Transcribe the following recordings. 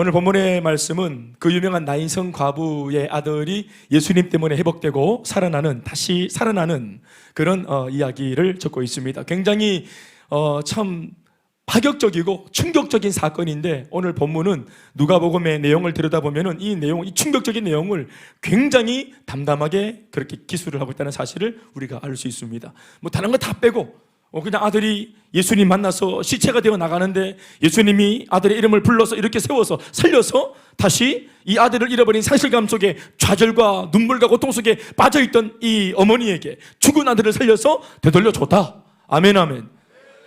오늘 본문의 말씀은 그 유명한 나인성 과부의 아들이 예수님 때문에 회복되고 다시 살아나는 그런 이야기를 적고 있습니다. 굉장히 참 파격적이고 충격적인 사건인데, 오늘 본문은 누가복음의 내용을 들여다보면 이 충격적인 내용을 굉장히 담담하게 그렇게 기술을 하고 있다는 사실을 우리가 알 수 있습니다. 뭐 다른 거 다 빼고 그냥 아들이 예수님 만나서 시체가 되어 나가는데, 예수님이 아들의 이름을 불러서 이렇게 세워서 살려서 다시 이 아들을 잃어버린 상실감 속에 좌절과 눈물과 고통 속에 빠져있던 이 어머니에게 죽은 아들을 살려서 되돌려줬다. 아멘, 아멘.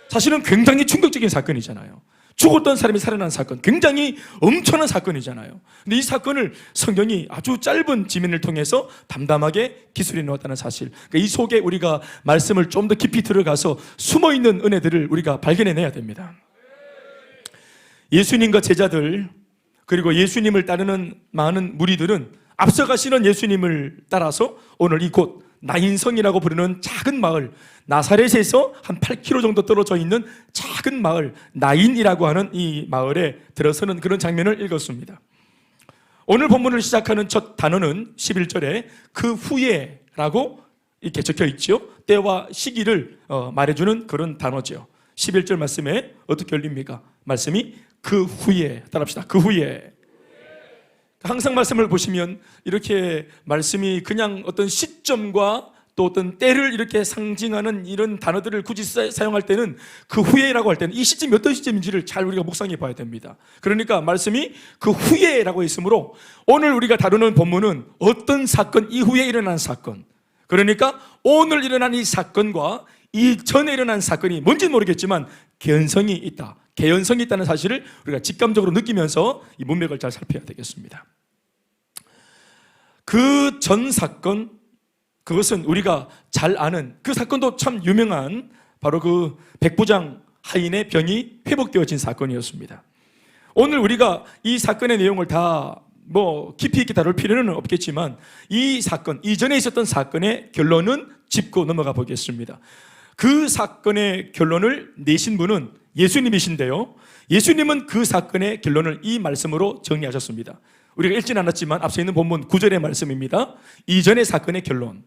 사실은 굉장히 충격적인 사건이잖아요. 죽었던 사람이 살아난 사건, 굉장히 엄청난 사건이잖아요. 근데 이 사건을 성경이 아주 짧은 지면을 통해서 담담하게 기술해 놓았다는 사실, 그러니까 이 속에 우리가 말씀을 좀 더 깊이 들어가서 숨어있는 은혜들을 우리가 발견해내야 됩니다. 예수님과 제자들, 그리고 예수님을 따르는 많은 무리들은 앞서가시는 예수님을 따라서 오늘 이곳 나인성이라고 부르는 작은 마을, 나사렛에서 한 8km 정도 떨어져 있는 작은 마을 나인이라고 하는 이 마을에 들어서는 그런 장면을 읽었습니다. 오늘 본문을 시작하는 첫 단어는 11절에 그 후에라고 이렇게 적혀 있죠. 때와 시기를 말해주는 그런 단어죠. 11절 말씀에 어떻게 열립니까? 말씀이 그 후에, 따라합시다. 그 후에. 항상 말씀을 보시면 이렇게 말씀이 그냥 어떤 시점과 또 어떤 때를 이렇게 상징하는 이런 단어들을 굳이 사용할 때는 그 후에라고 할 때는 이 시점이 어떤 시점인지를 잘 우리가 묵상해 봐야 됩니다. 그러니까 말씀이 그 후에라고 했으므로 오늘 우리가 다루는 본문은 어떤 사건 이후에 일어난 사건, 그러니까 오늘 일어난 이 사건과 이전에 일어난 사건이 뭔지는 모르겠지만 개연성이 있다, 개연성이 있다는 사실을 우리가 직감적으로 느끼면서 이 문맥을 잘 살펴야 되겠습니다. 그 전 사건, 그것은 우리가 잘 아는 그 사건도 참 유명한 바로 그 백부장 하인의 병이 회복되어진 사건이었습니다. 오늘 우리가 이 사건의 내용을 다 깊이 있게 다룰 필요는 없겠지만 이 사건, 이전에 있었던 사건의 결론은 짚고 넘어가 보겠습니다. 그 사건의 결론을 내신 분은 예수님이신데요, 예수님은 그 사건의 결론을 이 말씀으로 정리하셨습니다. 우리가 읽진 않았지만 앞서 있는 본문 9절의 말씀입니다. 이전의 사건의 결론,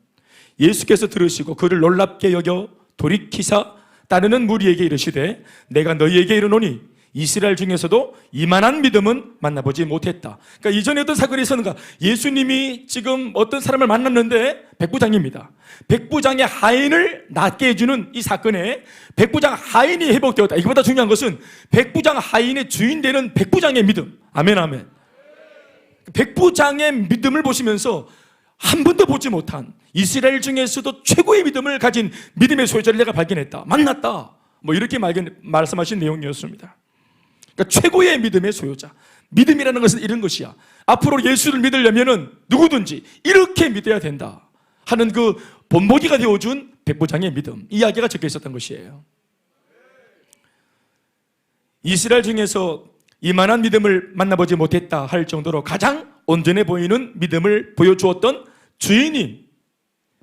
예수께서 들으시고 그를 놀랍게 여겨 돌이키사 따르는 무리에게 이르시되 내가 너희에게 이르노니 이스라엘 중에서도 이만한 믿음은 만나보지 못했다. 그러니까 이전에 어떤 사건이 있었는가? 예수님이 지금 어떤 사람을 만났는데 백부장입니다. 백부장의 하인을 낫게 해주는 이 사건에 백부장 하인이 회복되었다. 이거보다 중요한 것은 백부장 하인의 주인 되는 백부장의 믿음. 아멘, 아멘. 백부장의 믿음을 보시면서 한 번도 보지 못한 이스라엘 중에서도 최고의 믿음을 가진 믿음의 소유자를 내가 발견했다, 만났다, 이렇게 말씀하신 내용이었습니다. 그러니까 최고의 믿음의 소유자, 믿음이라는 것은 이런 것이야. 앞으로 예수를 믿으려면 누구든지 이렇게 믿어야 된다 하는 그 본보기가 되어준 백부장의 믿음, 이야기가 적혀 있었던 것이에요. 이스라엘 중에서 이만한 믿음을 만나보지 못했다 할 정도로 가장 온전해 보이는 믿음을 보여주었던 주인인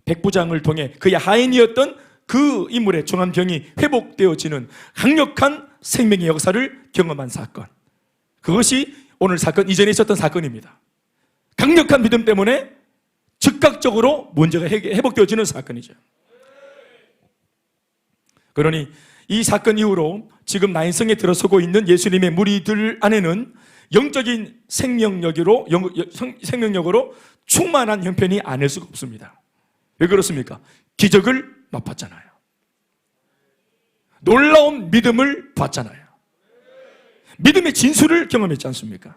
백부장을 통해 그의 하인이었던 그 인물의 종암병이 회복되어지는 강력한 생명의 역사를 경험한 사건, 그것이 오늘 사건 이전에 있었던 사건입니다. 강력한 믿음 때문에 즉각적으로 문제가 회복되어지는 사건이죠. 그러니 이 사건 이후로 지금 나인성에 들어서고 있는 예수님의 무리들 안에는 영적인 생명력으로 충만한 형편이 아닐 수가 없습니다. 왜 그렇습니까? 기적을 맛봤잖아요. 놀라운 믿음을 봤잖아요. 믿음의 진수를 경험했지 않습니까?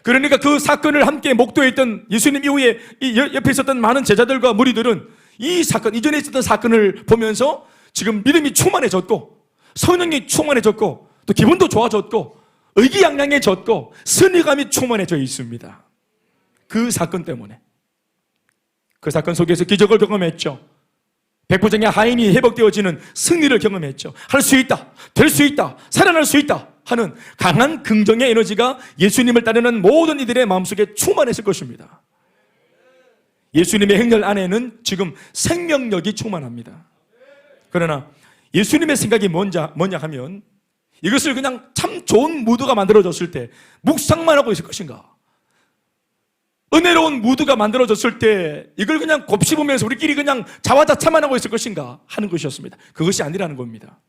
그러니까 그 사건을 함께 목도했던 예수님 이후에 이 옆에 있었던 많은 제자들과 무리들은 이 사건, 이전에 있었던 사건을 보면서 지금 믿음이 충만해졌고 성령이 충만해졌고 또 기분도 좋아졌고 의기양양해졌고 선의감이 충만해져 있습니다. 그 사건 때문에, 그 사건 속에서 기적을 경험했죠. 백부장의 하인이 회복되어지는 승리를 경험했죠. 할 수 있다, 될 수 있다, 살아날 수 있다 하는 강한 긍정의 에너지가 예수님을 따르는 모든 이들의 마음속에 충만했을 것입니다. 예수님의 행렬 안에는 지금 생명력이 충만합니다. 그러나 예수님의 생각이 뭐냐 하면 이것을 그냥 참 좋은 무드가 만들어졌을 때 묵상만 하고 있을 것인가? 은혜로운 무드가 만들어졌을 때 이걸 그냥 곱씹으면서 우리끼리 그냥 자화자찬만 하고 있을 것인가 하는 것이었습니다. 그것이 아니라는 겁니다.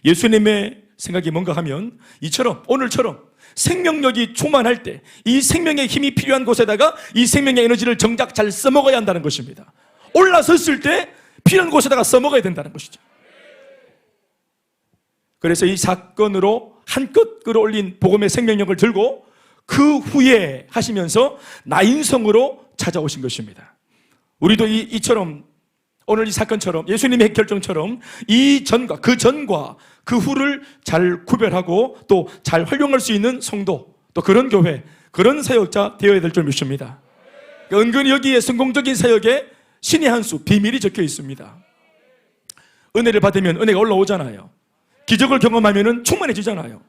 예수님의 생각이 뭔가 하면 이처럼 오늘처럼 생명력이 충만할 때 이 생명의 힘이 필요한 곳에다가 이 생명의 에너지를 정작 잘 써먹어야 한다는 것입니다. 올라섰을 때 필요한 곳에다가 써먹어야 된다는 것이죠. 그래서 이 사건으로 한껏 끌어올린 복음의 생명력을 들고 그 후에 하시면서 나인성으로 찾아오신 것입니다. 우리도 이처럼 오늘 이 사건처럼 예수님의 결정처럼 이 전과 그 후를 잘 구별하고 또 잘 활용할 수 있는 성도, 또 그런 교회, 그런 사역자 되어야 될 줄 믿습니다. 은근히 여기에 성공적인 사역에 신의 한 수, 비밀이 적혀 있습니다. 은혜를 받으면 은혜가 올라오잖아요. 기적을 경험하면 충만해지잖아요.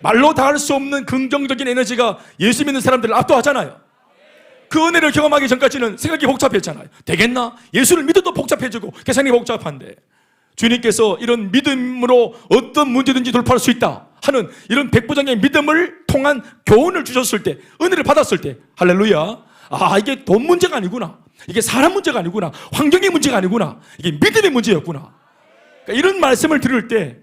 말로 다 할 수 없는 긍정적인 에너지가 예수 믿는 사람들을 압도하잖아요. 그 은혜를 경험하기 전까지는 생각이 복잡했잖아요. 되겠나? 예수를 믿어도 복잡해지고 계산이 복잡한데 주님께서 이런 믿음으로 어떤 문제든지 돌파할 수 있다 하는 이런 백부장의 믿음을 통한 교훈을 주셨을 때, 은혜를 받았을 때, 할렐루야, 이게 돈 문제가 아니구나, 이게 사람 문제가 아니구나, 환경의 문제가 아니구나, 이게 믿음의 문제였구나. 그러니까 이런 말씀을 들을 때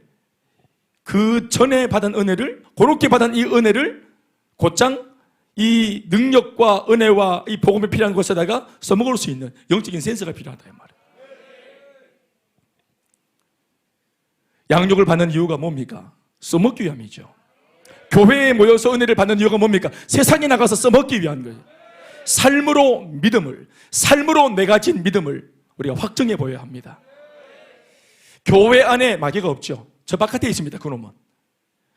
그 전에 받은 은혜를, 그렇게 받은 이 은혜를 곧장 이 능력과 은혜와 이 복음에 필요한 것에다가 써먹을 수 있는 영적인 센스가 필요하다 이 말이에요. 양육을 받는 이유가 뭡니까? 써먹기 위함이죠. 교회에 모여서 은혜를 받는 이유가 뭡니까? 세상에 나가서 써먹기 위한 거예요. 삶으로 믿음을, 삶으로 내가 진 믿음을 우리가 확정해 보여야 합니다. 교회 안에 마귀가 없죠. 저 바깥에 있습니다. 그놈은.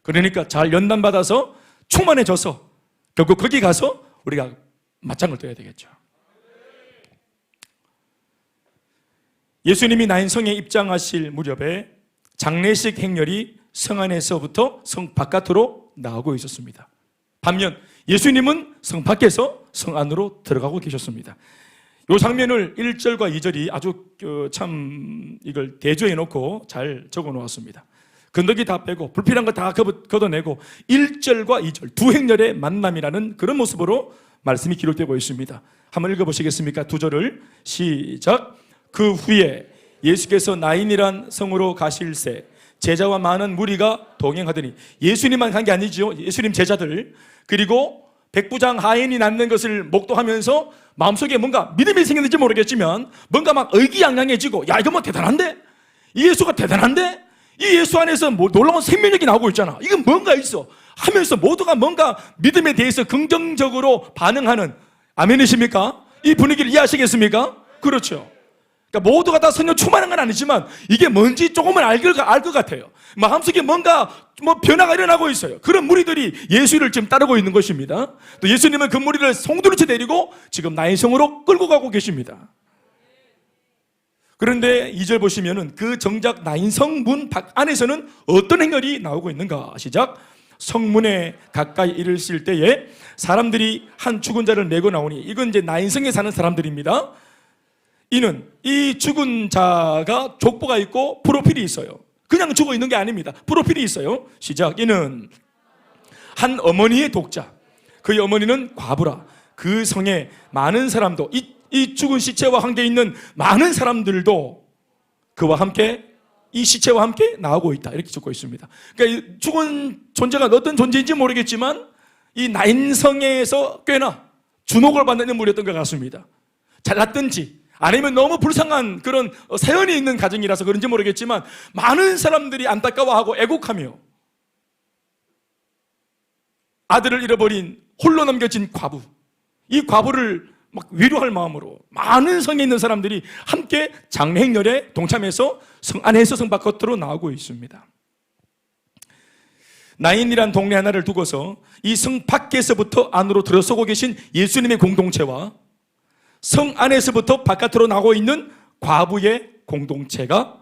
그러니까 잘 연단받아서 충만해져서 결국 거기 가서 우리가 맞짱을 떠야 되겠죠. 예수님이 나인성에 입장하실 무렵에 장례식 행렬이 성 안에서부터 성 바깥으로 나오고 있었습니다. 반면 예수님은 성 밖에서 성 안으로 들어가고 계셨습니다. 이 장면을 1절과 2절이 아주 참 이걸 대조해 놓고 잘 적어 놓았습니다. 건더기 다 빼고 불필요한 거 다 걷어내고 1절과 2절 두 행렬의 만남이라는 그런 모습으로 말씀이 기록되고 있습니다. 한번 읽어보시겠습니까? 두 절을 시작. 그 후에 예수께서 나인이란 성으로 가실새 제자와 많은 무리가 동행하더니, 예수님만 간 게 아니죠. 예수님 제자들 그리고 백부장 하인이 낳는 것을 목도하면서 마음속에 뭔가 믿음이 생겼는지 모르겠지만 뭔가 막 의기양양해지고, 야 이거 뭐 대단한데? 이 예수가 대단한데? 이 예수 안에서 뭐 놀라운 생명력이 나오고 있잖아. 이건 뭔가 있어 하면서 모두가 뭔가 믿음에 대해서 긍정적으로 반응하는, 아멘이십니까? 이 분위기를 이해하시겠습니까? 그렇죠. 그러니까 모두가 다 성령 충만한 건 아니지만 이게 뭔지 조금은 알 것 같아요. 마음속에 뭔가 변화가 일어나고 있어요. 그런 무리들이 예수를 지금 따르고 있는 것입니다. 또 예수님은 그 무리를 송두리째 데리고 지금 나인성으로 끌고 가고 계십니다. 그런데 2절 보시면은 그 정작 나인성 문 밖 안에서는 어떤 행렬이 나오고 있는가? 시작. 성문에 가까이 이르실 때에 사람들이 한 죽은 자를 메고 나오니, 이건 이제 나인성에 사는 사람들입니다. 이는 이 죽은 자가 족보가 있고 프로필이 있어요. 그냥 죽어 있는 게 아닙니다. 프로필이 있어요. 시작. 이는 한 어머니의 독자, 그의 어머니는 과부라. 그 성에 많은 사람도, 이 죽은 시체와 함께 있는 많은 사람들도 그와 함께, 이 시체와 함께 나오고 있다, 이렇게 적고 있습니다. 그러니까 죽은 존재가 어떤 존재인지 모르겠지만 이 나인성에서 꽤나 주목을 받는 인물이었던 것 같습니다. 잘났든지 아니면 너무 불쌍한 그런 사연이 있는 가정이라서 그런지 모르겠지만 많은 사람들이 안타까워하고 애곡하며 아들을 잃어버린 홀로 남겨진 과부, 이 과부를 막 위로할 마음으로 많은 성에 있는 사람들이 함께 장례 행렬에 동참해서 성 안에서 성 바깥으로 나오고 있습니다. 나인이란 동네 하나를 두고서 이 성 밖에서부터 안으로 들어서고 계신 예수님의 공동체와 성 안에서부터 바깥으로 나오고 있는 과부의 공동체가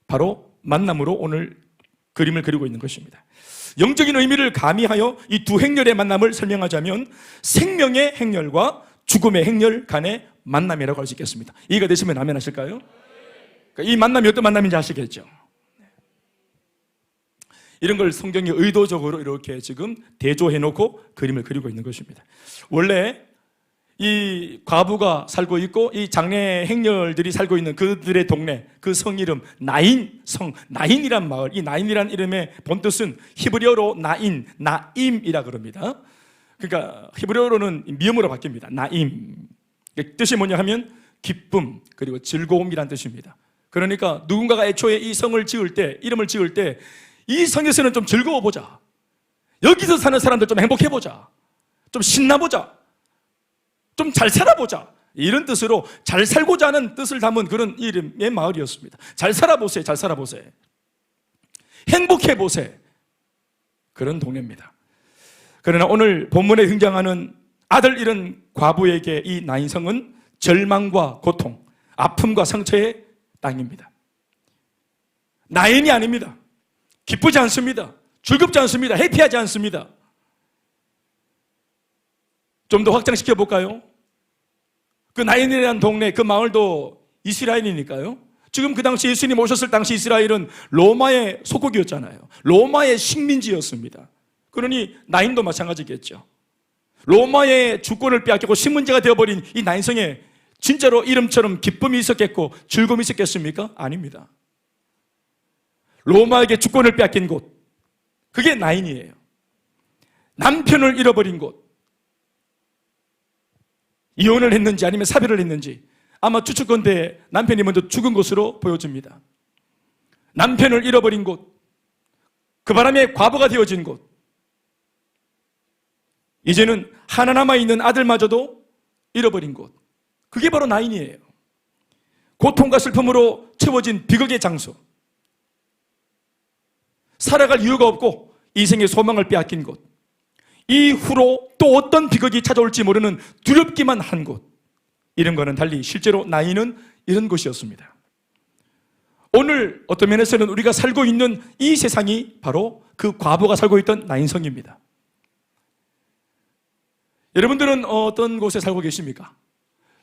바로 만남으로 오늘 그림을 그리고 있는 것입니다. 영적인 의미를 가미하여 이 두 행렬의 만남을 설명하자면 생명의 행렬과 죽음의 행렬 간의 만남이라고 할 수 있겠습니다. 이해가 되시면 아멘 하실까요? 이 만남이 어떤 만남인지 아시겠죠? 이런 걸 성경이 의도적으로 이렇게 지금 대조해놓고 그림을 그리고 있는 것입니다. 원래 이 과부가 살고 있고 이 장래 행렬들이 살고 있는 그들의 동네, 그 성 이름 나인 성, 나인이란 마을, 이 나인이란 이름의 본뜻은 히브리어로 나인, 나임이라 그럽니다. 그러니까 히브리어로는 미음으로 바뀝니다. 나임. 뜻이 뭐냐 하면 기쁨 그리고 즐거움이란 뜻입니다. 그러니까 누군가가 애초에 이 성을 지을 때, 이름을 지을 때 이 성에서는 좀 즐거워보자, 여기서 사는 사람들 좀 행복해보자, 좀 신나보자, 좀 잘 살아보자, 이런 뜻으로 잘 살고자 하는 뜻을 담은 그런 이름의 마을이었습니다. 잘 살아보세요, 잘 살아보세요, 행복해보세요, 그런 동네입니다. 그러나 오늘 본문에 등장하는 아들 잃은 과부에게 이 나인성은 절망과 고통, 아픔과 상처의 땅입니다. 나인이 아닙니다. 기쁘지 않습니다. 즐겁지 않습니다. 해피하지 않습니다. 좀 더 확장시켜 볼까요? 그 나인이라는 동네, 그 마을도 이스라엘이니까요. 지금 그 당시 예수님 오셨을 당시 이스라엘은 로마의 속국이었잖아요. 로마의 식민지였습니다. 그러니 나인도 마찬가지겠죠. 로마의 주권을 빼앗기고 식민지가 되어버린 이 나인성에 진짜로 이름처럼 기쁨이 있었겠고 즐거움이 있었겠습니까? 아닙니다. 로마에게 주권을 빼앗긴 곳, 그게 나인이에요. 남편을 잃어버린 곳, 이혼을 했는지 아니면 사별을 했는지 아마 추측건대 남편이 먼저 죽은 것으로 보여집니다. 남편을 잃어버린 곳, 그 바람에 과부가 되어진 곳, 이제는 하나 남아있는 아들마저도 잃어버린 곳, 그게 바로 나인이에요. 고통과 슬픔으로 채워진 비극의 장소, 살아갈 이유가 없고 인생의 소망을 빼앗긴 곳, 이후로 또 어떤 비극이 찾아올지 모르는 두렵기만 한 곳, 이런 거는 달리 실제로 나인은 이런 곳이었습니다. 오늘 어떤 면에서는 우리가 살고 있는 이 세상이 바로 그 과부가 살고 있던 나인성입니다. 여러분들은 어떤 곳에 살고 계십니까?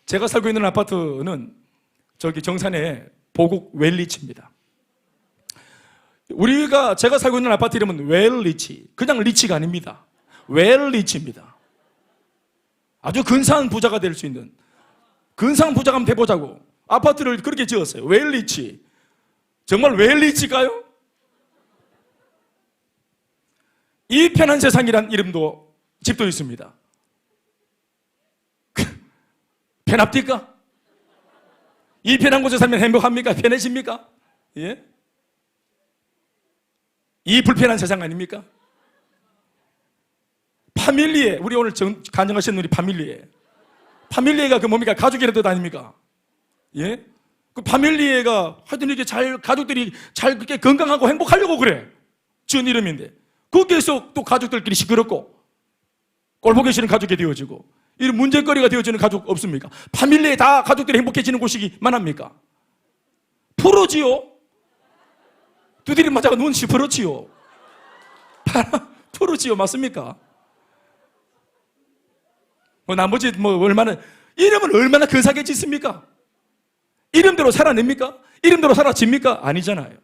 제가 살고 있는 아파트는 저기 정산의 보국 웰리치입니다. 제가 살고 있는 아파트 이름은 웰리치. 그냥 리치가 아닙니다. 웰리치입니다. 아주 근사한 부자가 될 수 있는, 근사한 부자가 한번 돼보자고 아파트를 그렇게 지었어요. 웰리치. 정말 웰리치가요? 이 편한 세상이란 이름도, 집도 있습니다. 편합니까? 이 편한 곳에 살면 행복합니까? 편해집니까? 예? 이 불편한 세상 아닙니까? 파밀리에, 우리 오늘 간증하시는 우리 파밀리에가 그 뭡니까? 가족이라도 아닙니까? 예? 그 파밀리에가 하여튼 이렇게 가족들이 잘 그렇게 건강하고 행복하려고 그래. 지은 이름인데. 거기에서 또 가족들끼리 시끄럽고 꼴보기 싫은 가족이 되어지고 이런 문제거리가 되어지는 가족 없습니까? 파밀리에 다 가족들이 행복해지는 곳이기만 합니까? 프로지요? 두드리 맞아가 눈 시퍼렇지요? 프로지요? 맞습니까? 나머지 얼마나, 이름은 얼마나 근사하게 짓습니까? 이름대로 살아냅니까? 이름대로 살아집니까? 아니잖아요.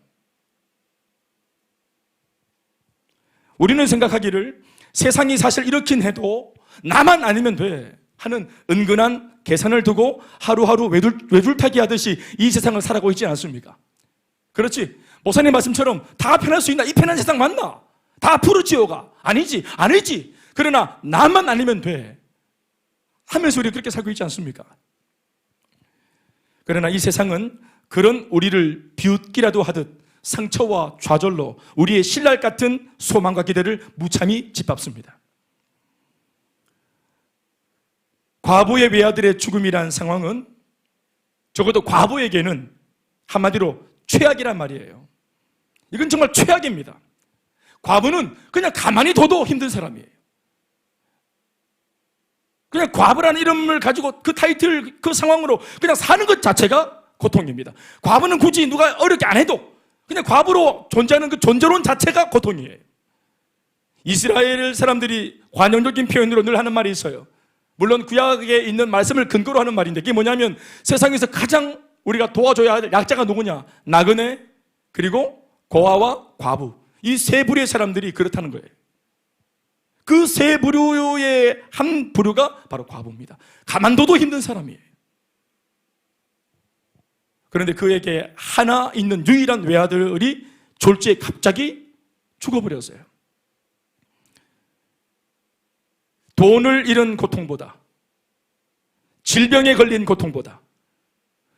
우리는 생각하기를 세상이 사실 이렇긴 해도 나만 아니면 돼 하는 은근한 계산을 두고 하루하루 외줄타기 하듯이 이 세상을 살아가고 있지 않습니까? 그렇지. 목사님 말씀처럼 다 편할 수 있나? 이 편한 세상 맞나? 다 푸르지오가? 아니지. 그러나 나만 아니면 돼 하면서 우리 그렇게 살고 있지 않습니까? 그러나 이 세상은 그런 우리를 비웃기라도 하듯 상처와 좌절로 우리의 신랄 같은 소망과 기대를 무참히 짓밟습니다. 과부의 외아들의 죽음이란 상황은 적어도 과부에게는 한마디로 최악이란 말이에요. 이건 정말 최악입니다. 과부는 그냥 가만히 둬도 힘든 사람이에요. 그냥 과부라는 이름을 가지고 그 타이틀, 그 상황으로 그냥 사는 것 자체가 고통입니다. 과부는 굳이 누가 어렵게 안 해도 그냥 과부로 존재하는 그 존재론 자체가 고통이에요. 이스라엘 사람들이 관용적인 표현으로 늘 하는 말이 있어요. 물론 구약에 있는 말씀을 근거로 하는 말인데 그게 뭐냐면 세상에서 가장 우리가 도와줘야 할 약자가 누구냐? 나그네, 그리고 고아와 과부. 이 세 부류의 사람들이 그렇다는 거예요. 그 세 부류의 한 부류가 바로 과부입니다. 가만둬도 힘든 사람이에요. 그런데 그에게 하나 있는 유일한 외아들이 졸지에 갑자기 죽어버렸어요. 돈을 잃은 고통보다, 질병에 걸린 고통보다,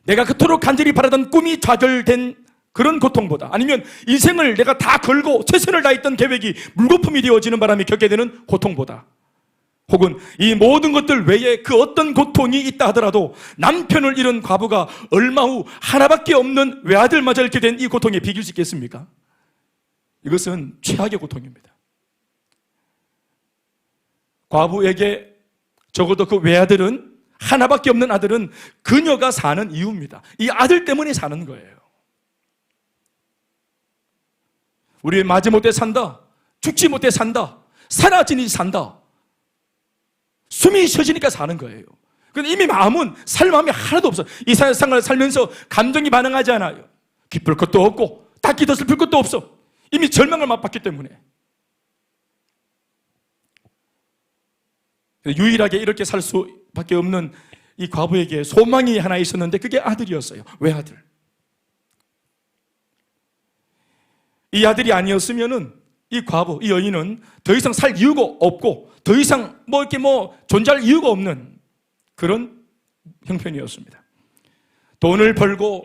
내가 그토록 간절히 바라던 꿈이 좌절된 그런 고통보다, 아니면 인생을 내가 다 걸고 최선을 다했던 계획이 물거품이 되어지는 바람에 겪게 되는 고통보다, 혹은 이 모든 것들 외에 그 어떤 고통이 있다 하더라도 남편을 잃은 과부가 얼마 후 하나밖에 없는 외아들마저 잃게 된 이 고통에 비길 수 있겠습니까? 이것은 최악의 고통입니다. 과부에게 적어도 그 외아들은, 하나밖에 없는 아들은 그녀가 사는 이유입니다. 이 아들 때문에 사는 거예요. 우리 마지못해 산다, 죽지 못해 산다, 사라지니 산다, 숨이 쉬어지니까 사는 거예요. 근데 이미 마음은 살 마음이 하나도 없어. 이 세상을 살면서 감정이 반응하지 않아요. 기쁠 것도 없고 닦기 더 슬플 것도 없어. 이미 절망을 맛봤기 때문에. 유일하게 이렇게 살 수밖에 없는 이 과부에게 소망이 하나 있었는데 그게 아들이었어요. 외아들. 이 아들이 아니었으면은 이 과부, 이 여인은 더 이상 살 이유가 없고 더 이상 이렇게 존재할 이유가 없는 그런 형편이었습니다. 돈을 벌고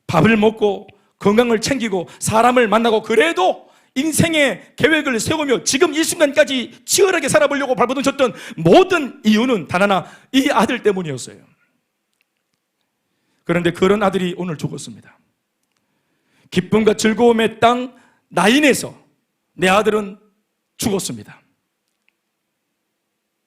밥을 먹고 건강을 챙기고 사람을 만나고 그래도 인생의 계획을 세우며 지금 이 순간까지 치열하게 살아보려고 발버둥 쳤던 모든 이유는 단 하나, 이 아들 때문이었어요. 그런데 그런 아들이 오늘 죽었습니다. 기쁨과 즐거움의 땅 나인에서 내 아들은 죽었습니다.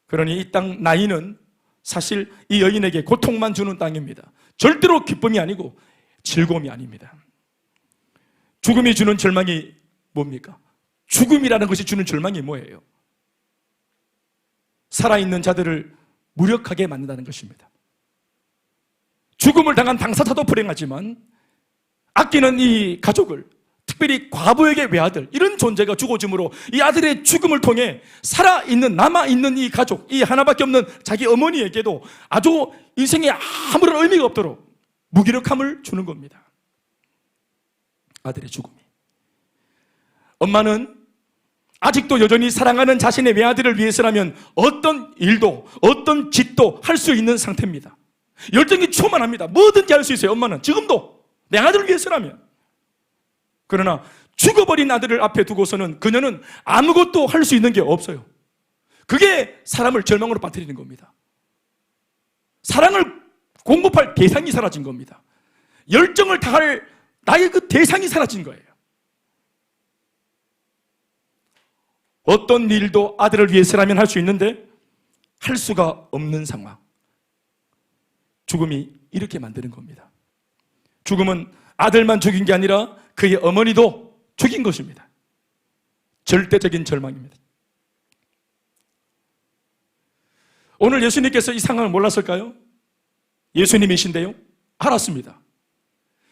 그러니 이 땅 나인은 사실 이 여인에게 고통만 주는 땅입니다. 절대로 기쁨이 아니고 즐거움이 아닙니다. 죽음이 주는 절망이 뭡니까? 죽음이라는 것이 주는 절망이 뭐예요? 살아있는 자들을 무력하게 만든다는 것입니다. 죽음을 당한 당사자도 불행하지만 아끼는 이 가족을, 특별히 과부에게 외아들, 이런 존재가 죽어짐으로 이 아들의 죽음을 통해 살아있는, 남아있는 이 가족, 이 하나밖에 없는 자기 어머니에게도 아주 인생에 아무런 의미가 없도록 무기력함을 주는 겁니다. 아들의 죽음이. 엄마는 아직도 여전히 사랑하는 자신의 외아들을 위해서라면 어떤 일도, 어떤 짓도 할 수 있는 상태입니다. 열정이 충만합니다. 뭐든지 할 수 있어요. 엄마는 지금도 내 아들을 위해서라면. 그러나 죽어버린 아들을 앞에 두고서는 그녀는 아무것도 할 수 있는 게 없어요. 그게 사람을 절망으로 빠뜨리는 겁니다. 사랑을 공급할 대상이 사라진 겁니다. 열정을 다할 나의 그 대상이 사라진 거예요. 어떤 일도 아들을 위해서라면 할 수 있는데 할 수가 없는 상황. 죽음이 이렇게 만드는 겁니다. 죽음은 아들만 죽인 게 아니라 그의 어머니도 죽인 것입니다. 절대적인 절망입니다. 오늘 예수님께서 이 상황을 몰랐을까요? 예수님이신데요? 알았습니다.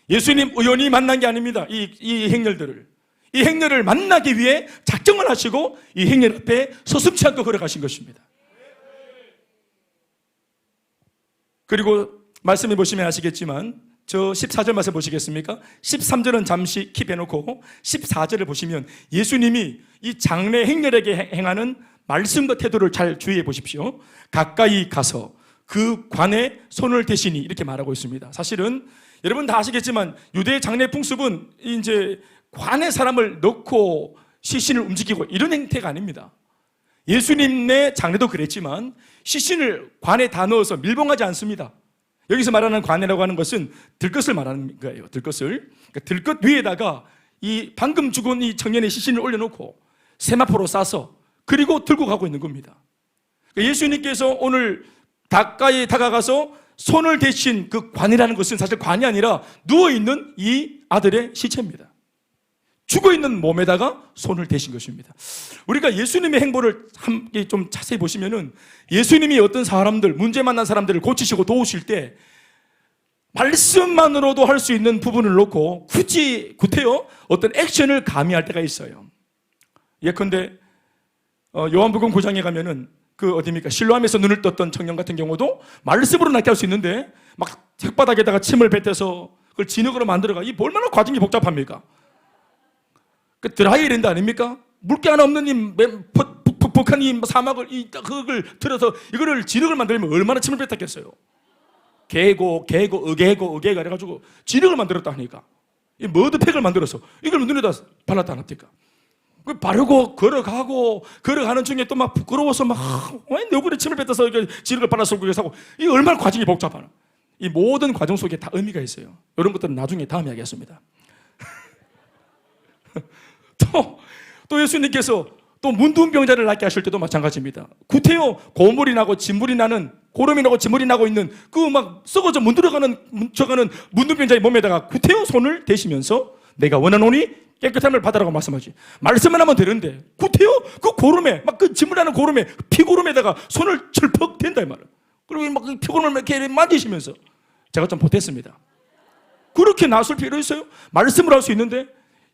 예수님 우연히 만난 게 아닙니다. 이 행렬들을. 이 행렬을 만나기 위해 작정을 하시고 이 행렬 앞에 서슴지 않고 걸어가신 것입니다. 그리고 말씀해 보시면 아시겠지만 저 14절 말씀 보시겠습니까? 13절은 잠시 킵해놓고 14절을 보시면 예수님이 이 장례 행렬에게 행하는 말씀과 태도를 잘 주의해 보십시오. 가까이 가서 그 관에 손을 대시니 이렇게 말하고 있습니다. 사실은 여러분 다 아시겠지만 유대의 장례 풍습은 이제 관에 사람을 넣고 시신을 움직이고 이런 행태가 아닙니다. 예수님의 장례도 그랬지만 시신을 관에 다 넣어서 밀봉하지 않습니다. 여기서 말하는 관이라고 하는 것은 들것을 말하는 거예요. 들것을. 그러니까 들것 위에다가 이 방금 죽은 이 청년의 시신을 올려놓고 세마포로 싸서 그리고 들고 가고 있는 겁니다. 그러니까 예수님께서 오늘 가까이 다가가서 손을 대신 그 관이라는 것은 사실 관이 아니라 누워있는 이 아들의 시체입니다. 죽어있는 몸에다가 손을 대신 것입니다. 우리가 예수님의 행보를 함께 좀 자세히 보시면은 예수님이 어떤 사람들, 문제 만난 사람들을 고치시고 도우실 때 말씀만으로도 할 수 있는 부분을 놓고 굳이 구태여 어떤 액션을 가미할 때가 있어요. 예컨대 요한복음 9장에 가면은 그 어디입니까? 실로암에서 눈을 떴던 청년 같은 경우도 말씀으로 낫게 할 수 있는데 막 흙바닥에다가 침을 뱉어서 그걸 진흙으로 만들어가. 이 얼마나 과정이 복잡합니까? 그 드라이랜드 아닙니까? 물기 하나 없는 이 북한 이 사막을 그걸 들어서 이거를 진흙을 만들면 얼마나 침을 뱉었겠어요? 개고 해가지고 진흙을 만들었다 하니까 이 머드팩을 만들어서 이걸 눈에다 발랐다 안 합니까? 그 바르고 걸어가는 중에 또 막 부끄러워서 막 왜 내 얼굴에 침을 뱉어서 진흙을 발라서 하고 이 얼마나 과정이 복잡하나. 이 모든 과정 속에 다 의미가 있어요. 이런 것들은 나중에 다음에 하겠습니다. 또 예수님께서 또 문둥병자를 낫게 하실 때도 마찬가지입니다. 구태여 고물이 나고 진물이 나는 고름이 나고 진물이 나고 있는 그 막 썩어져 문드러가는 문둥병자의 몸에다가 구태여 손을 대시면서 내가 원하노니 깨끗함을 받으라고 말씀하지. 말씀만 하면 되는데 구태여 그 고름에 막 그 진물 나는 고름에 피고름에다가 손을 철퍽 댄다 이 말이에요. 그리고 막 피고름을 이렇게 만지시면서 제가 좀 보탰습니다. 그렇게 나설 필요 있어요? 말씀을 할 수 있는데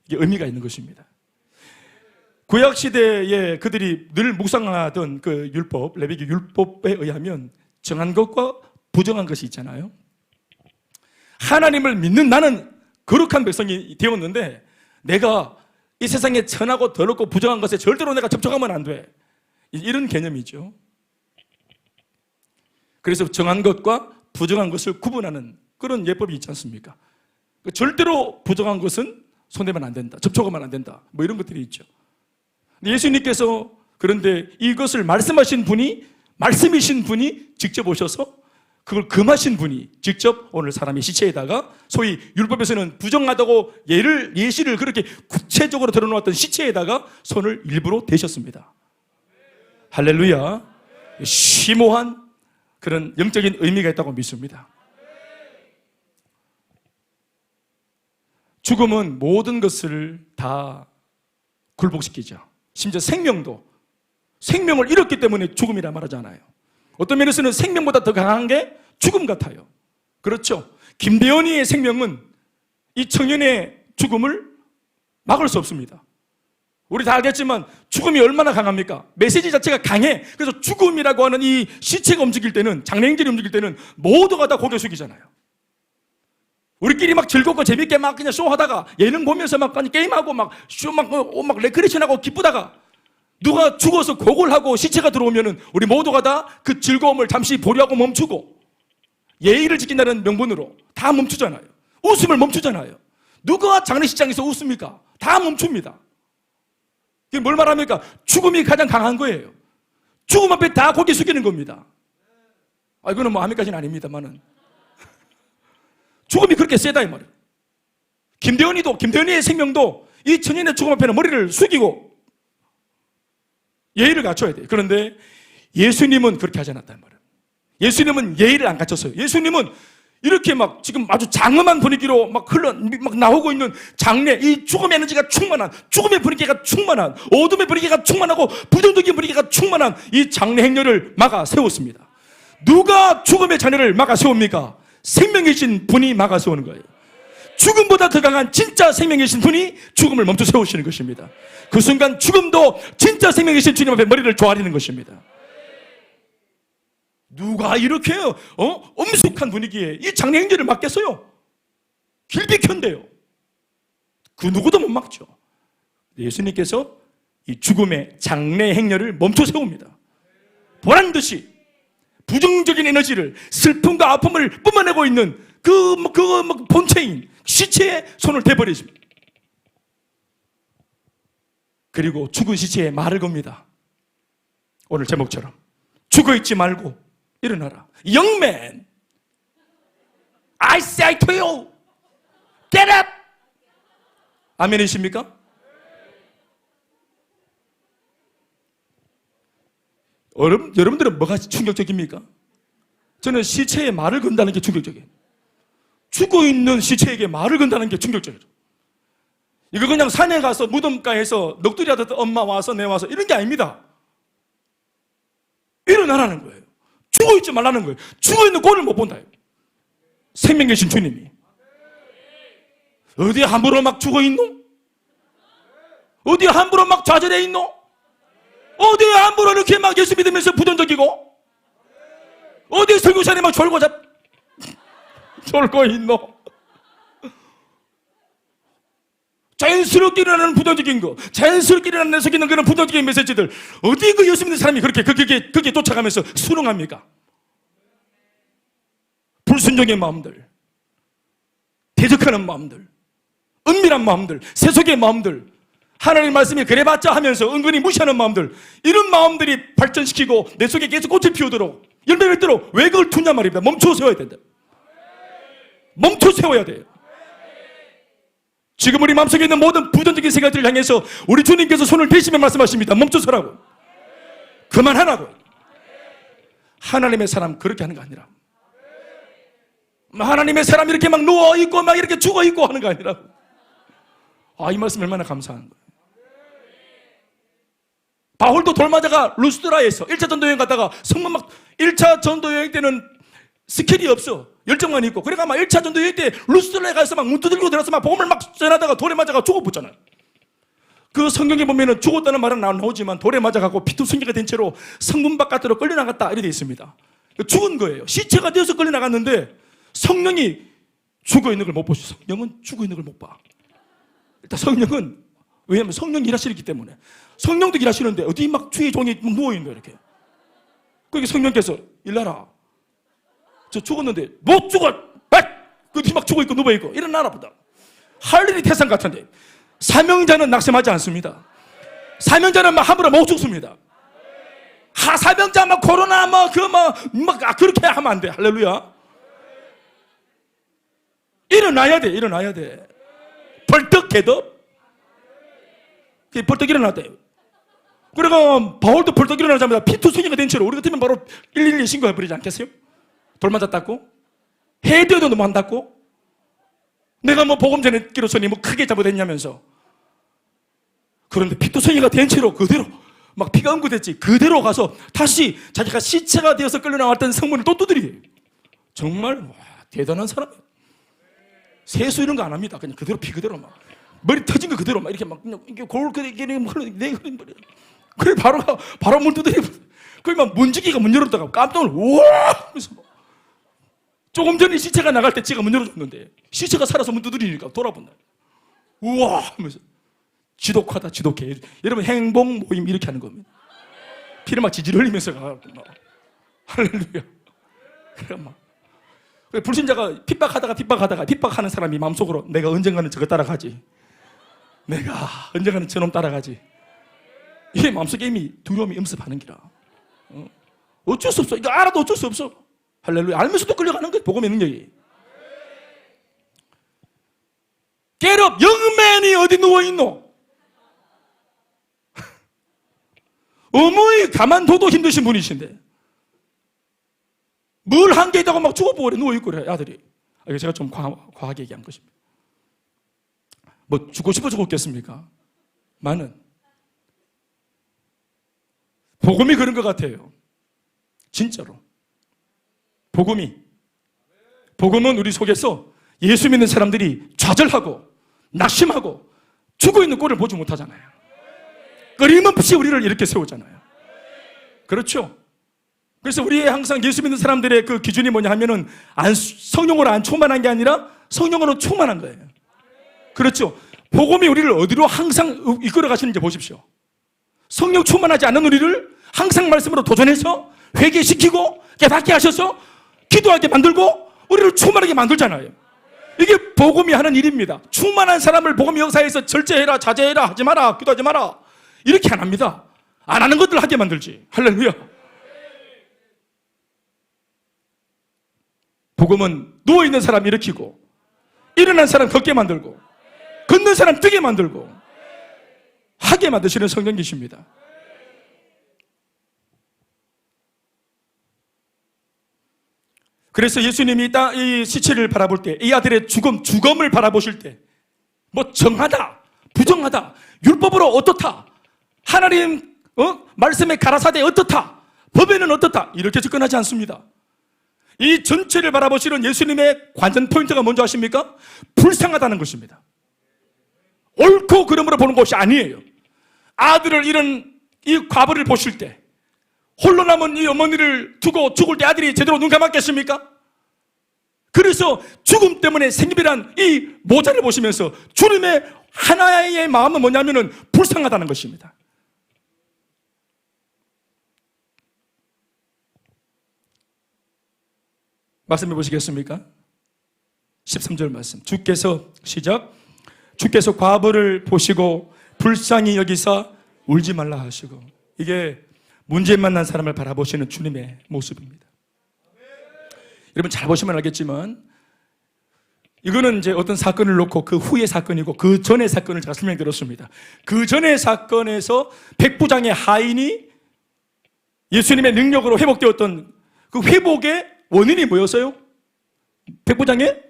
이게 의미가 있는 것입니다. 구약 시대에 그들이 늘 묵상하던 그 율법, 레위기 율법에 의하면 정한 것과 부정한 것이 있잖아요. 하나님을 믿는 나는 거룩한 백성이 되었는데 내가 이 세상에 천하고 더럽고 부정한 것에 절대로 내가 접촉하면 안 돼. 이런 개념이죠. 그래서 정한 것과 부정한 것을 구분하는 그런 예법이 있지 않습니까? 절대로 부정한 것은 손대면 안 된다. 접촉하면 안 된다. 뭐 이런 것들이 있죠. 예수님께서 그런데 이것을 말씀이신 분이 직접 오셔서 그걸 금하신 분이 직접 오늘 사람의 시체에다가 소위 율법에서는 부정하다고 예시를 그렇게 구체적으로 드러놓았던 시체에다가 손을 일부러 대셨습니다. 할렐루야. 심오한 그런 영적인 의미가 있다고 믿습니다. 죽음은 모든 것을 다 굴복시키죠. 심지어 생명을 잃었기 때문에 죽음이라 말하잖아요. 어떤 면에서는 생명보다 더 강한 게 죽음 같아요. 그렇죠. 김대현이의 생명은 이 청년의 죽음을 막을 수 없습니다. 우리 다 알겠지만 죽음이 얼마나 강합니까? 메시지 자체가 강해. 그래서 죽음이라고 하는 이 시체가 움직일 때는, 장례행절이 움직일 때는 모두가 다 고개 숙이잖아요. 우리끼리 막 즐겁고 재밌게 막 그냥 쇼하다가 예능 보면서 막 게임하고 막 레크레이션하고 기쁘다가 누가 죽어서 고골하고 시체가 들어오면은 우리 모두가 다 그 즐거움을 잠시 보류하고 멈추고 예의를 지킨다는 명분으로 다 멈추잖아요. 웃음을 멈추잖아요. 누가 장례식장에서 웃습니까? 다 멈춥니다. 이게 뭘 말합니까? 죽음이 가장 강한 거예요. 죽음 앞에 다 고개 숙이는 겁니다. 이거는 뭐 아미까지는 아닙니다만은 죽음이 그렇게 세다 이 말이에요. 김대현이의 생명도 이 청년의 죽음 앞에는 머리를 숙이고 예의를 갖춰야 돼요. 그런데 예수님은 그렇게 하지 않았단 말이에요. 예수님은 예의를 안 갖췄어요. 예수님은 이렇게 막 지금 아주 장엄한 분위기로 막 나오고 있는 장례, 이 죽음의 에너지가 충만한, 죽음의 분위기가 충만한, 어둠의 분위기가 충만하고 부정적인 분위기가 충만한 이 장례 행렬을 막아 세웠습니다. 누가 죽음의 자녀를 막아 세웁니까? 생명이신 분이 막아 세우는 거예요. 죽음보다 더 강한 진짜 생명이신 분이 죽음을 멈춰 세우시는 것입니다. 그 순간 죽음도 진짜 생명이신 주님 앞에 머리를 조아리는 것입니다. 누가 이렇게 엄숙한 분위기에 이 장례 행렬을 막겠어요? 길비켠대요. 그 누구도 못 막죠. 예수님께서 이 죽음의 장례 행렬을 멈춰 세웁니다. 보란듯이 부정적인 에너지를, 슬픔과 아픔을 뿜어내고 있는 그 본체인 시체에 손을 대버리십니다. 그리고 죽은 시체에 말을 겁니다. 오늘 제목처럼 죽어있지 말고 일어나라. Young man, I say to you, get up. 아멘이십니까? 여러분들은 뭐가 충격적입니까? 저는 시체에 말을 건다는 게 충격적이에요. 죽어있는 시체에게 말을 건다는 게 충격적이에요. 이거 그냥 산에 가서 무덤가에서 넋두리 하듯 엄마 와서 내 와서 이런 게 아닙니다. 일어나라는 거예요. 죽어있지 말라는 거예요. 죽어있는 꼴을 못 본다. 생명 계신 주님이. 어디 함부로 막 죽어있노? 어디 함부로 막 좌절해 있노? 어디 함부로 이렇게 막 예수 믿으면서 부정적이고? 어디 설교사님 막 졸고 있노? 자연스럽게 일어나는 부정적인 거, 자연스럽게 일어나는 내 속에 있는 그런 부정적인 메시지들, 어디 그 예수 믿는 사람이 그렇게 거기에 쫓아가면서 순응합니까? 불순종의 마음들, 대적하는 마음들, 은밀한 마음들, 세속의 마음들, 하나님의 말씀이 그래봤자 하면서 은근히 무시하는 마음들, 이런 마음들이 발전시키고 내 속에 계속 꽃을 피우도록, 열매 맺도록 왜 그걸 두냐 말입니다. 멈춰 세워야 된다. 멈춰 세워야 돼요. 지금 우리 마음속에 있는 모든 부정적인 생각들을 향해서 우리 주님께서 손을 대시며 말씀하십니다. 멈춰서라고. 그만하라고. 하나님의 사람 그렇게 하는 거 아니라, 하나님의 사람 이렇게 막 누워있고 막 이렇게 죽어있고 하는 거 아니라. 이 말씀 얼마나 감사한 거예요. 바울도 돌맞아가 루스드라에서 1차 전도여행 갔다가 성문 막 1차 전도여행 때는 스킬이 없어. 열정만 있고. 그러니까 막 1차 전도여행 때 루스드라에 가서 막 문두 들고 들어서 막 복음을 막 전하다가 돌에 맞아가 죽어붙잖아요. 그 성경에 보면은 죽었다는 말은 안 나오지만 돌에 맞아가고 피투성이가 된 채로 성문 바깥으로 끌려나갔다 이렇게 되어 있습니다. 죽은 거예요. 시체가 되어서 끌려나갔는데 성령이 죽어있는 걸 못 보시죠. 성령은 죽어있는 걸 못 봐. 일단 성령은, 왜냐하면 성령이 일하시기 때문에. 성령도 일하시는데 어디 막 주의 종이 누워있는 거예요 이렇게. 그러니까 성령께서 일나라, 저 죽었는데 못 죽어! 어디 막 죽어있고 누워있고 일어나라 보다. 할 일이 태산 같은데. 사명자는 낙심하지 않습니다. 사명자는 막 함부로 못 죽습니다. 사명자 막 코로나 그렇게 하면 안 돼. 할렐루야. 일어나야 돼. 일어나야 돼. 벌떡 개덕. 벌떡 일어났대. 그러니까 바울도 벌떡 일어나자마자 피투성이가 된 채로 우리 같으면 바로 112 신고해버리지 않겠어요? 돌 맞았다고? 해도에도 너무 한다고? 내가 뭐 복음 전했기로서니 뭐 크게 잘못했냐면서. 그런데 피투성이가 된 채로 그대로 막 피가 응고됐지. 그대로 가서 다시 자기가 시체가 되어서 끌려나왔던 성문을 또 두드리게. 정말 대단한 사람이에요. 세수 이런 거 안 합니다. 그냥 그대로 피 그대로 막 머리 터진 거 그대로 막 이렇게 막 이렇게 골 그리게 내 흐린 머리. 그래 바로 문 두드리고. 그래 막 문지기가 문 열었다가 깜짝 놀라. 우와! 하면서 조금 전에 시체가 나갈 때 지가 문 열어줬는데 시체가 살아서 문 두드리니까 돌아본다. 우와! 하면서 지독하다 지독해. 여러분 행복 모임 이렇게 하는 겁니다. 피를 막 지질 흘리면서 가. 할렐루야. 그래 막. 불신자가 핍박하는 사람이 마음속으로 내가 언젠가는 저거 따라가지. 내가 언젠가는 저놈 따라가지. 이게 마음속에 이미 두려움이 엄습하는 기라. 어쩔 수 없어. 이거 알아도 어쩔 수 없어. 할렐루야. 알면서도 끌려가는 거예요. 복음의 능력이. 깨럽 영맨이 어디 누워있노? 어머니 가만둬도 힘드신 분이신데 뭘 한 게 있다고 막 죽어버려 누워있고 그래 아들이. 이거 제가 좀 과하게 얘기한 것입니다. 뭐 죽고 싶어 죽었겠습니까? 많은 복음이 그런 것 같아요. 진짜로 복음은 우리 속에서 예수 믿는 사람들이 좌절하고 낙심하고 죽어있는 꼴을 보지 못하잖아요. 끊임없이 우리를 이렇게 세우잖아요. 그렇죠? 그래서 우리의 항상 예수 믿는 사람들의 그 기준이 뭐냐 하면은 성령으로 안 충만한 게 아니라 성령으로 충만한 거예요. 그렇죠? 복음이 우리를 어디로 항상 이끌어 가시는지 보십시오. 성령 충만하지 않은 우리를 항상 말씀으로 도전해서 회개시키고 깨닫게 하셔서 기도하게 만들고 우리를 충만하게 만들잖아요. 이게 복음이 하는 일입니다. 충만한 사람을 복음 역사에서 절제해라, 자제해라, 하지 마라, 기도하지 마라 이렇게 안 합니다. 안 하는 것들 하게 만들지. 할렐루야. 복음은 누워있는 사람 일으키고 일어난 사람 걷게 만들고 걷는 사람 뛰게 만들고 하게 만드시는 성령이십니다. 그래서 예수님이 이 시체를 바라볼 때, 이 아들의 죽음을 바라보실 때, 뭐 정하다, 부정하다, 율법으로 어떻다, 하나님 말씀의 가라사대 어떻다, 법에는 어떻다 이렇게 접근하지 않습니다. 이 전체를 바라보시는 예수님의 관전 포인트가 뭔지 아십니까? 불쌍하다는 것입니다. 옳고 그름으로 보는 것이 아니에요. 아들을 잃은 이 과부를 보실 때, 홀로 남은 이 어머니를 두고 죽을 때 아들이 제대로 눈 감았겠습니까? 그래서 죽음 때문에 생기비란 이 모자를 보시면서 주님의 하나의 마음은 뭐냐면은 불쌍하다는 것입니다. 말씀해 보시겠습니까? 13절 말씀. 주께서 시작. 주께서 과부를 보시고 불쌍히 여기사 울지 말라 하시고. 이게 문제 만난 사람을 바라보시는 주님의 모습입니다. 여러분 잘 보시면 알겠지만 이거는 이제 어떤 사건을 놓고 그 후의 사건이고 그 전의 사건을 제가 설명드렸습니다. 그 전의 사건에서 백부장의 하인이 예수님의 능력으로 회복되었던 그 회복의 원인이 뭐였어요? 백부장의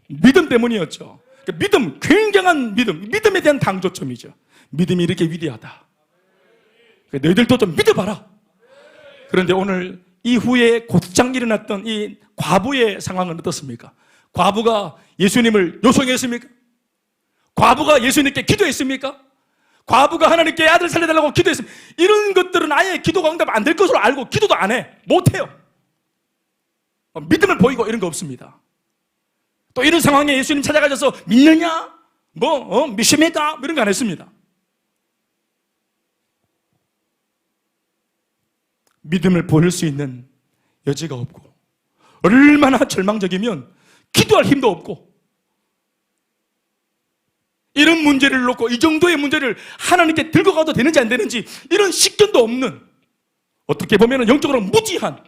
믿음 때문이었죠. 그러니까 믿음, 굉장한 믿음, 믿음에 대한 강조점이죠. 믿음이 이렇게 위대하다. 그러니까 너희들도 좀 믿어봐라. 그런데 오늘 이후에 곧장 일어났던 이 과부의 상황은 어떻습니까? 과부가 예수님을 요청했습니까? 과부가 예수님께 기도했습니까? 과부가 하나님께 아들 살려달라고 기도했습니까? 이런 것들은 아예 기도가 응답 안 될 것으로 알고 기도도 안 해. 못해요. 믿음을 보이고 이런 거 없습니다. 또 이런 상황에 예수님 찾아가셔서 믿느냐? 믿습니까? 이런 거 안 했습니다. 믿음을 보일 수 있는 여지가 없고 얼마나 절망적이면 기도할 힘도 없고 이런 문제를 놓고 이 정도의 문제를 하나님께 들고 가도 되는지 안 되는지 이런 식견도 없는 어떻게 보면 영적으로 무지한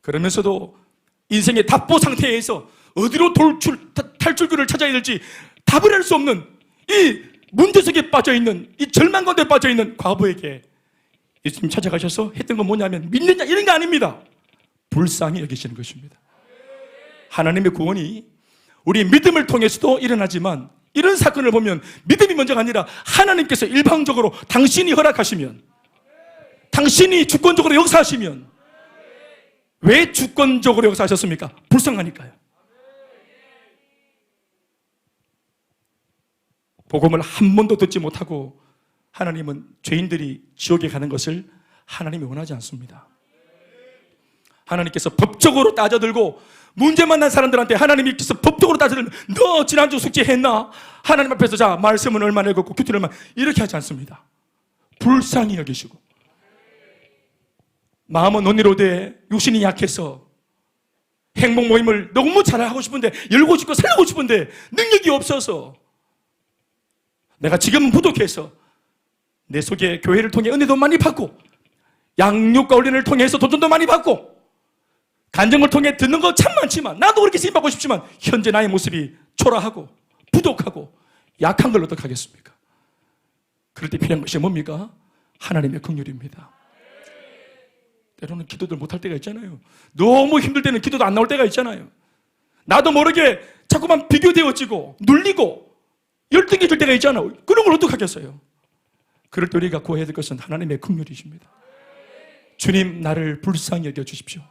그러면서도 인생의 답보 상태에서 어디로 탈출구를 찾아야 될지 답을 할 수 없는 이 문제 속에 빠져있는 이 절망 가운데 빠져있는 과부에게 예수님 찾아가셔서 했던 건 뭐냐면 믿느냐 이런 거 아닙니다. 불쌍히 여기시는 것입니다. 하나님의 구원이 우리 믿음을 통해서도 일어나지만 이런 사건을 보면 믿음이 먼저가 아니라 하나님께서 일방적으로 당신이 허락하시면 당신이 주권적으로 역사하시면 왜 주권적으로 역사하셨습니까? 불쌍하니까요. 복음을 한 번도 듣지 못하고 하나님은 죄인들이 지옥에 가는 것을 하나님이 원하지 않습니다. 하나님께서 법적으로 따져들고 문제 만난 사람들한테 하나님께서 법적으로 따져들면 너 지난주 숙제했나? 하나님 앞에서 자 말씀은 얼마나 읽었고 큐티를 얼마나 이렇게 하지 않습니다. 불쌍히 여기시고 마음은 온유로되 육신이 약해서 행복 모임을 너무 잘하고 싶은데 열고 싶고 살고 싶은데 능력이 없어서 내가 지금은 부족해서 내 속에 교회를 통해 은혜도 많이 받고 양육과 훈련을 통해서 도전도 많이 받고 간증을 통해 듣는 거 참 많지만 나도 그렇게 쓰임받고 싶지만 현재 나의 모습이 초라하고 부족하고 약한 걸 어떡하겠습니까? 그럴 때 필요한 것이 뭡니까? 하나님의 긍휼입니다. 때로는 기도들 못할 때가 있잖아요. 너무 힘들 때는 기도도 안 나올 때가 있잖아요. 나도 모르게 자꾸만 비교되어지고 눌리고 열등해질 때가 있잖아요. 그런 걸 어떡하겠어요? 그럴 때 우리가 구해야 될 것은 하나님의 긍휼이십니다. 주님 나를 불쌍히 여겨주십시오.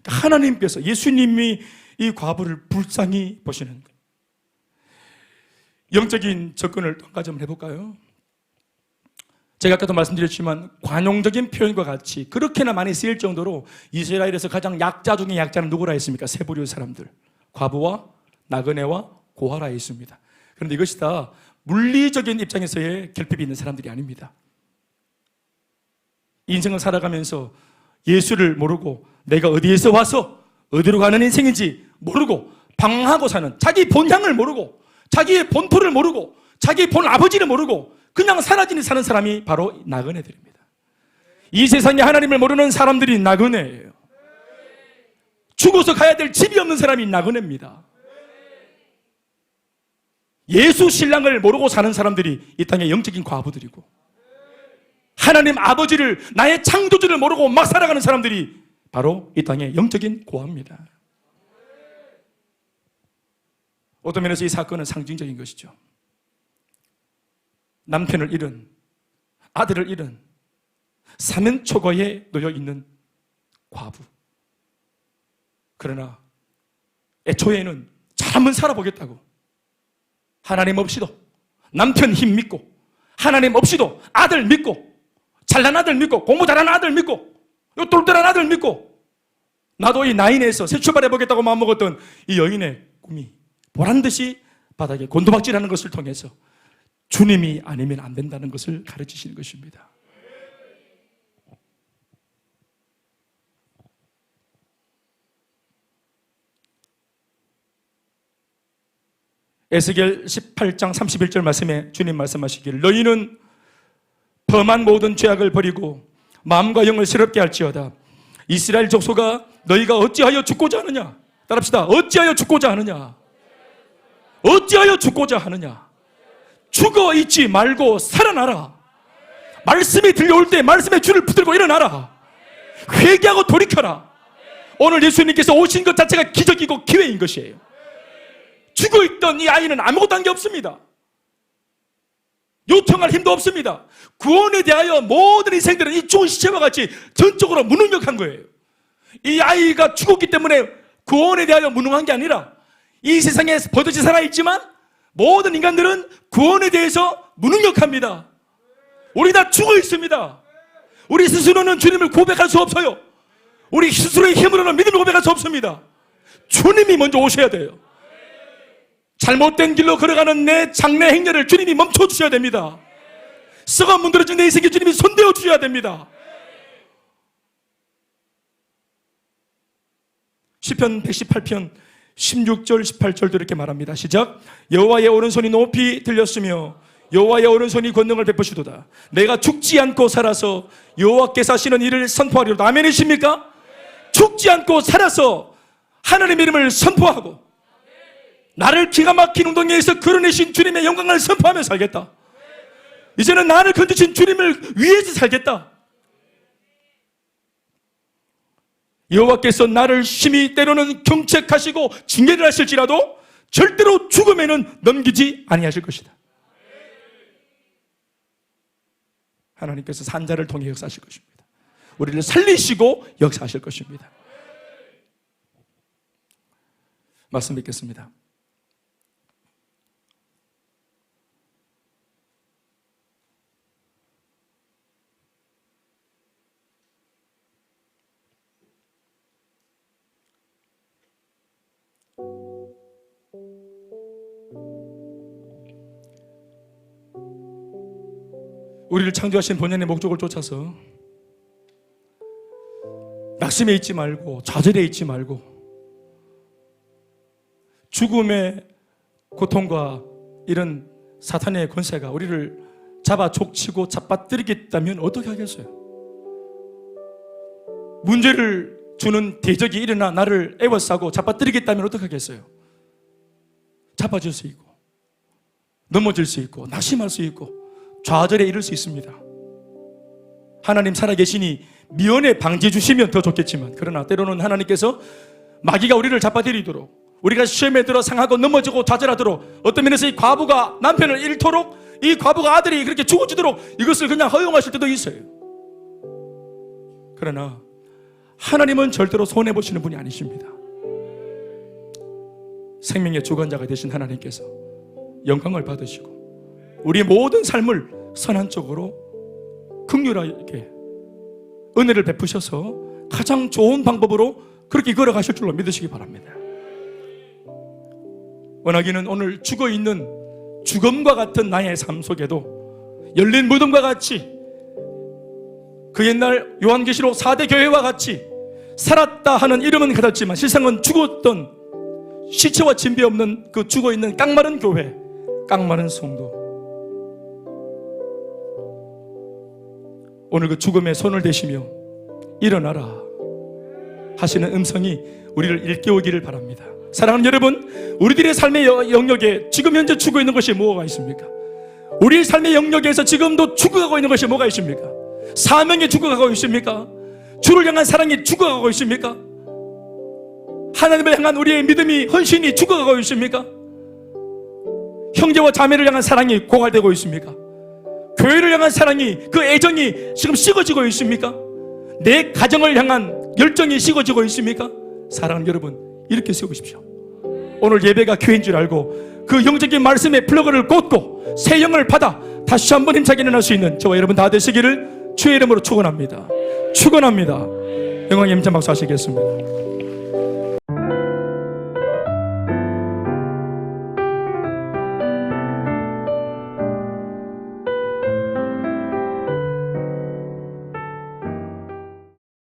하나님께서 예수님이 이 과부를 불쌍히 보시는 것. 영적인 접근을 또 한 가지 한번 해볼까요? 제가 아까도 말씀드렸지만 관용적인 표현과 같이 그렇게나 많이 쓰일 정도로 이스라엘에서 가장 약자 중에 약자는 누구라 했습니까? 세 부류의 사람들. 과부와 나그네와 고아라에 있습니다. 그런데 이것이 다 물리적인 입장에서의 결핍이 있는 사람들이 아닙니다. 인생을 살아가면서 예수를 모르고 내가 어디에서 와서 어디로 가는 인생인지 모르고 방황하고 사는 자기 본향을 모르고 자기의 본토를 모르고 자기의 본 아버지를 모르고 그냥 사라지는 사는 사람이 바로 나그네들입니다. 이 세상에 하나님을 모르는 사람들이 나그네예요. 죽어서 가야 될 집이 없는 사람이 나그네입니다. 예수 신랑을 모르고 사는 사람들이 이 땅의 영적인 과부들이고 하나님 아버지를 나의 창조주를 모르고 막 살아가는 사람들이 바로 이 땅의 영적인 고아입니다. 어떤 면에서 이 사건은 상징적인 것이죠. 남편을 잃은, 아들을 잃은, 사면 초과에 놓여 있는 과부. 그러나 애초에는 잘 한번 살아보겠다고, 하나님 없이도 남편 힘 믿고, 하나님 없이도 아들 믿고, 잘난 아들 믿고, 공부 잘하는 아들 믿고, 똘똘한 아들 믿고, 나도 이 나인에서 새 출발해보겠다고 마음먹었던 이 여인의 꿈이 보란듯이 바닥에 곤두박질하는 것을 통해서 주님이 아니면 안 된다는 것을 가르치시는 것입니다. 에스겔 18장 31절 말씀에 주님 말씀하시기를 너희는 범한 모든 죄악을 버리고 마음과 영을 새롭게 할지어다. 이스라엘 족속아 너희가 어찌하여 죽고자 하느냐. 따라합시다. 어찌하여 죽고자 하느냐. 어찌하여 죽고자 하느냐. 죽어 있지 말고 살아나라. 말씀이 들려올 때 말씀의 줄을 붙들고 일어나라. 회개하고 돌이켜라. 오늘 예수님께서 오신 것 자체가 기적이고 기회인 것이에요. 죽어있던 이 아이는 아무것도 한 게 없습니다. 요청할 힘도 없습니다. 구원에 대하여 모든 인생들은 이 죽은 시체와 같이 전적으로 무능력한 거예요. 이 아이가 죽었기 때문에 구원에 대하여 무능한 게 아니라 이 세상에 버젓이 살아있지만 모든 인간들은 구원에 대해서 무능력합니다. 우리 다 죽어 있습니다. 우리 스스로는 주님을 고백할 수 없어요. 우리 스스로의 힘으로는 믿음을 고백할 수 없습니다. 주님이 먼저 오셔야 돼요. 잘못된 길로 걸어가는 내 장래 행렬을 주님이 멈춰주셔야 됩니다. 썩어 문드러진 내 인생에 주님이 손대어 주셔야 됩니다. 시편 118편 16절 18절도 이렇게 말합니다. 시작. 여호와의 오른손이 높이 들렸으며 여호와의 오른손이 권능을 베푸시도다. 내가 죽지 않고 살아서 여호와께서 하시는 일을 선포하리로다. 아멘이십니까? 죽지 않고 살아서 하나님의 이름을 선포하고 나를 기가 막힌 웅덩이에서 걸어내신 주님의 영광을 선포하며 살겠다. 이제는 나를 건드신 주님을 위해서 살겠다. 여호와께서 나를 심히 때로는 경책하시고 징계를 하실지라도 절대로 죽음에는 넘기지 아니하실 것이다. 하나님께서 산자를 통해 역사하실 것입니다. 우리를 살리시고 역사하실 것입니다. 말씀 뵙겠습니다. 우리를 창조하신 본연의 목적을 쫓아서 낙심해 있지 말고 좌절해 있지 말고 죽음의 고통과 이런 사탄의 권세가 우리를 잡아 족치고 잡아뜨리겠다면 어떻게 하겠어요? 문제를 주는 대적이 일어나 나를 애워싸고 잡아뜨리겠다면 어떻게 하겠어요? 잡아줄 수 있고 넘어질 수 있고 낙심할 수 있고 좌절에 이를 수 있습니다. 하나님 살아계시니 미연에 방지해 주시면 더 좋겠지만 그러나 때로는 하나님께서 마귀가 우리를 잡아들이도록 우리가 시험에 들어 상하고 넘어지고 좌절하도록 어떤 면에서 이 과부가 남편을 잃도록 이 과부가 아들이 그렇게 죽어지도록 이것을 그냥 허용하실 때도 있어요. 그러나 하나님은 절대로 손해보시는 분이 아니십니다. 생명의 주관자가 되신 하나님께서 영광을 받으시고 우리의 모든 삶을 선한 쪽으로 긍휼하게 은혜를 베푸셔서 가장 좋은 방법으로 그렇게 걸어가실 줄로 믿으시기 바랍니다. 원하기는 오늘 죽어있는 죽음과 같은 나의 삶 속에도 열린 무덤과 같이 그 옛날 요한계시록 4대 교회와 같이 살았다 하는 이름은 같았지만 실상은 죽었던 시체와 진배 없는 그 죽어있는 깡마른 교회, 깡마른 성도, 오늘 그 죽음에 손을 대시며 일어나라 하시는 음성이 우리를 일깨우기를 바랍니다. 사랑하는 여러분, 우리들의 삶의 영역에 지금 현재 죽어있는 것이 뭐가 있습니까? 우리 삶의 영역에서 지금도 죽어가고 있는 것이 뭐가 있습니까? 사명이 죽어가고 있습니까? 주를 향한 사랑이 죽어가고 있습니까? 하나님을 향한 우리의 믿음이, 헌신이 죽어가고 있습니까? 형제와 자매를 향한 사랑이 고갈되고 있습니까? 교회를 향한 사랑이, 그 애정이 지금 식어지고 있습니까? 내 가정을 향한 열정이 식어지고 있습니까? 사랑하는 여러분, 이렇게 세우십시오. 오늘 예배가 교회인 줄 알고 그 영적인 말씀의 플러그를 꽂고 새 영을 받아 다시 한번 힘차게 일어날 수 있는 저와 여러분 다 되시기를 주의 이름으로 축원합니다. 축원합니다. 영광의 임재 박수 하시겠습니다.